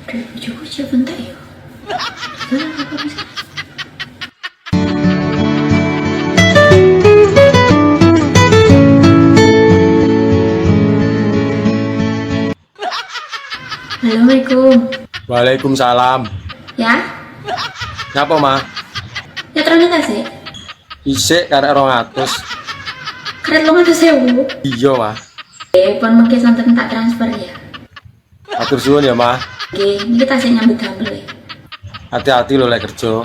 Jauh siapa bentar ya? Sekarang apa bisa? Assalamualaikum. Waalaikumsalam. Ya? Ngapa, Mah? Ya ternyata sih. Isik karek 200. Keren lo ngatu sewu. Iya, Mah. Pon mengke santen tak transfer ya. Matur suwun ya, Mah. Oke, ini tasnya nyambut damel ya. Hati-hati lo lek kerja.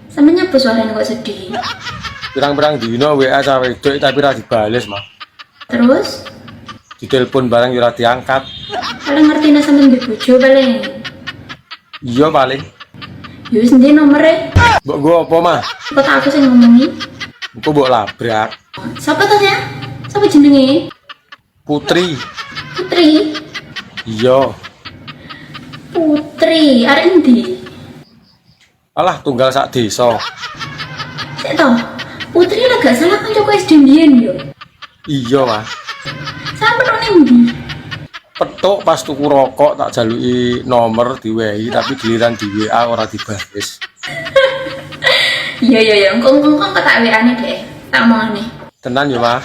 Sama nyapa suaranya kok sedih. Pirang-pirang dino WA cawe wedok tapi ra dibales, Mah. Terus? Ditelepon barang yo ora diangkat. Paling ngerti na sampean mbek bojo paling. Iya paling. Ya wis ndi nomere? Mbok nggo apa, Mah? Kok tak aku sing ngomongi? Engko mbok labrak. Siapa tanya? Siapa jenenge? Putri. Putri. Iya. Putri, arek endi? Alah tunggal sak desa. Sik to. Putri lah gak salah kan Joko SD mbiyen yo. Iya, Mah. Sampe nang ndi? Petuk pas tuku rokok tak jaluki nomor diwehi tapi giliran di WA ora dibales. Iya, engko tak WA-ne deh. Tak omongane. Tenan ya, Mah.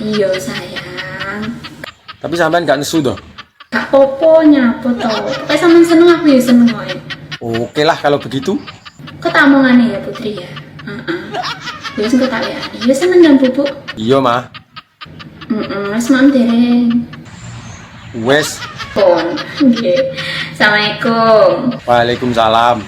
Iya, sayang. Tapi sampean gak nesu toh? Gak popo nyapo to. Pokoke sampean seneng aku ya seneng wae. Oke lah kalau begitu. Kok tak omongane ya Putri ya? Ya wis engko tak WA-ne. Ya seneng dan bubuk. Iya, Mah. Wis maem dereng. Wes. Pon. Nggih. Assalamualaikum. Waalaikumsalam.